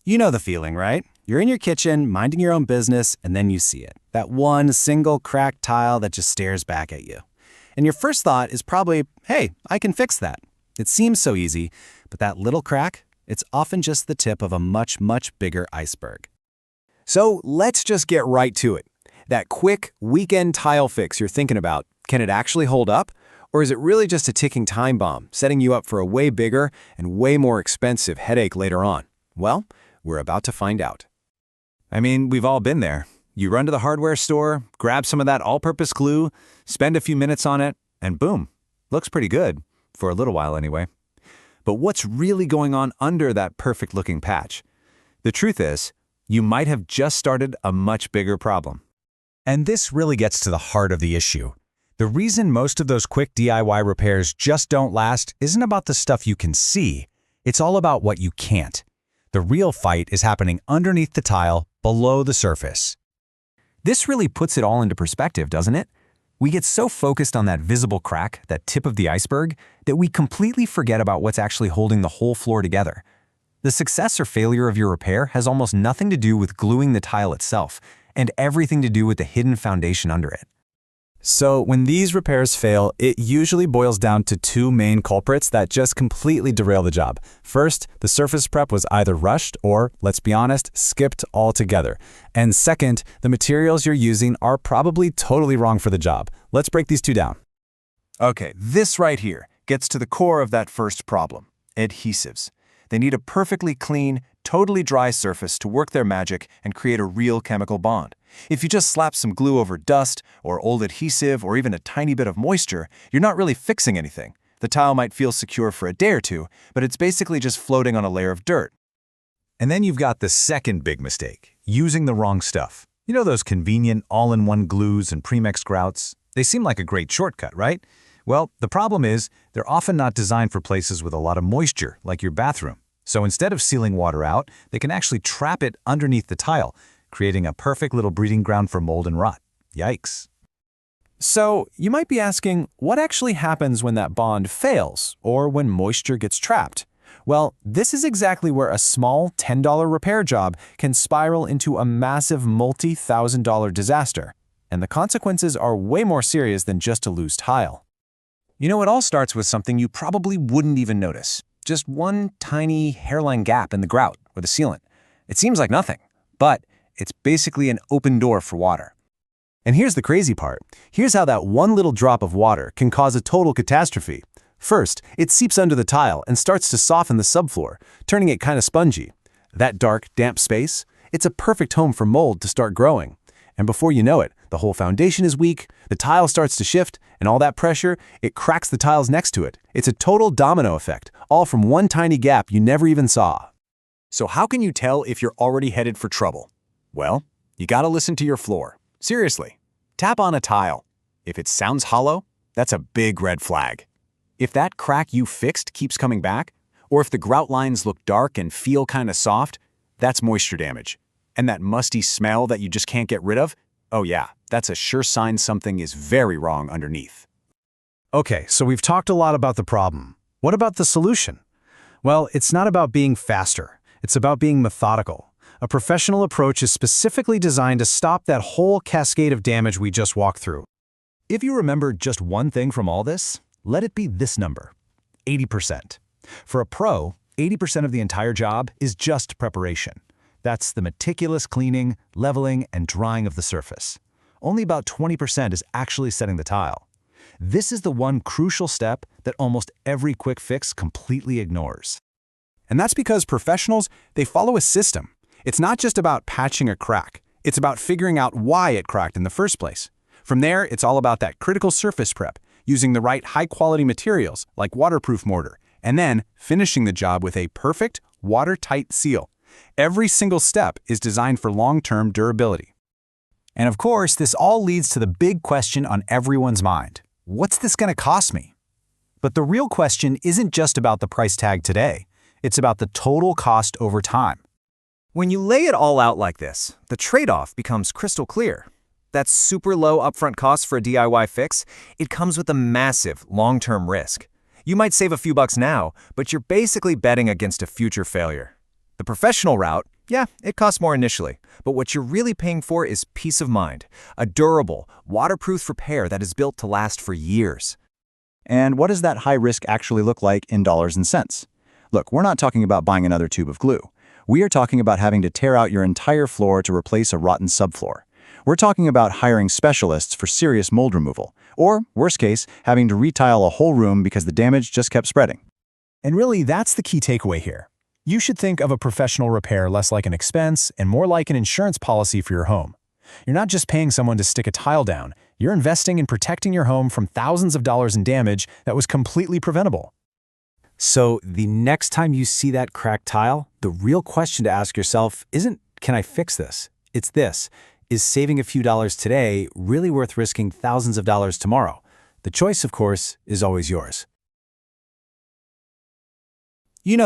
You know the feeling, right? You're in your kitchen, minding your own business, and then you see it. That one single cracked tile that just stares back at you. And your first thought is probably, hey, I can fix that. It seems so easy, but that little crack, it's often just the tip of a much, much bigger iceberg. So let's just get right to it. That quick weekend tile fix you're thinking about, can it actually hold up? Or is it really just a ticking time bomb, setting you up for a way bigger and way more expensive headache later on? Well, we're about to find out. I mean, we've all been there. You run to the hardware store, grab some of that all-purpose glue, spend a few minutes on it, and boom, looks pretty good, for a little while anyway. But what's really going on under that perfect-looking patch? The truth is, you might have just started a much bigger problem. And this really gets to the heart of the issue. The reason most of those quick DIY repairs just don't last isn't about the stuff you can see. It's all about what you can't. The real fight is happening underneath the tile, below the surface. This really puts it all into perspective, doesn't it? We get so focused on that visible crack, that tip of the iceberg, that we completely forget about what's actually holding the whole floor together. The success or failure of your repair has almost nothing to do with gluing the tile itself, and everything to do with the hidden foundation under it. So when these repairs fail, it usually boils down to two main culprits that just completely derail the job. First, the surface prep was either rushed or, let's be honest, skipped altogether. And second, the materials you're using are probably totally wrong for the job. Let's break these two down. Okay, this right here gets to the core of that first problem: adhesives. They need a perfectly clean, totally dry surface to work their magic and create a real chemical bond. If you just slap some glue over dust, or old adhesive, or even a tiny bit of moisture, you're not really fixing anything. The tile might feel secure for a day or two, but it's basically just floating on a layer of dirt. And then you've got the second big mistake, using the wrong stuff. You know those convenient all-in-one glues and premix grouts? They seem like a great shortcut, right? Well, the problem is, they're often not designed for places with a lot of moisture, like your bathroom. So instead of sealing water out, they can actually trap it underneath the tile, creating a perfect little breeding ground for mold and rot. Yikes. So you might be asking, what actually happens when that bond fails, or when moisture gets trapped? Well, this is exactly where a small $10 repair job can spiral into a massive multi-thousand-dollar disaster. And the consequences are way more serious than just a loose tile. You know, it all starts with something you probably wouldn't even notice. Just one tiny hairline gap in the grout or the sealant. It seems like nothing, but it's basically an open door for water. And here's the crazy part. Here's how that one little drop of water can cause a total catastrophe. First, it seeps under the tile and starts to soften the subfloor, turning it kind of spongy. That dark, damp space, it's a perfect home for mold to start growing. And before you know it, the whole foundation is weak, the tile starts to shift, and all that pressure, it cracks the tiles next to it. It's a total domino effect, all from one tiny gap you never even saw. So how can you tell if you're already headed for trouble? Well, you gotta listen to your floor. Seriously, tap on a tile. If it sounds hollow, that's a big red flag. If that crack you fixed keeps coming back, or if the grout lines look dark and feel kind of soft, that's moisture damage. And that musty smell that you just can't get rid of, oh yeah, that's a sure sign something is very wrong underneath. Okay, so we've talked a lot about the problem. What about the solution? Well, it's not about being faster. It's about being methodical. A professional approach is specifically designed to stop that whole cascade of damage we just walked through. If you remember just one thing from all this, let it be this number: 80%. For a pro, 80% of the entire job is just preparation. That's the meticulous cleaning, leveling, and drying of the surface. Only about 20% is actually setting the tile. This is the one crucial step that almost every quick fix completely ignores. And that's because professionals, they follow a system. It's not just about patching a crack. It's about figuring out why it cracked in the first place. From there, it's all about that critical surface prep, using the right high-quality materials like waterproof mortar, and then finishing the job with a perfect, watertight seal. Every single step is designed for long-term durability. And of course, this all leads to the big question on everyone's mind. What's this going to cost me? But the real question isn't just about the price tag today. It's about the total cost over time. When you lay it all out like this, the trade-off becomes crystal clear. That super low upfront cost for a DIY fix, it comes with a massive long-term risk. You might save a few bucks now, but you're basically betting against a future failure. The professional route, Yeah, it costs more initially, but what you're really paying for is peace of mind, a durable, waterproof repair that is built to last for years. And what does that high risk actually look like in dollars and cents? Look, we're not talking about buying another tube of glue. We are talking about having to tear out your entire floor to replace a rotten subfloor. We're talking about hiring specialists for serious mold removal, or, worst case, having to retile a whole room because the damage just kept spreading. And really, that's the key takeaway here. You should think of a professional repair less like an expense and more like an insurance policy for your home. You're not just paying someone to stick a tile down, you're investing in protecting your home from thousands of dollars in damage that was completely preventable. So the next time you see that cracked tile, the real question to ask yourself isn't, can I fix this? It's this. Is saving a few dollars today really worth risking thousands of dollars tomorrow? The choice, of course, is always yours. You know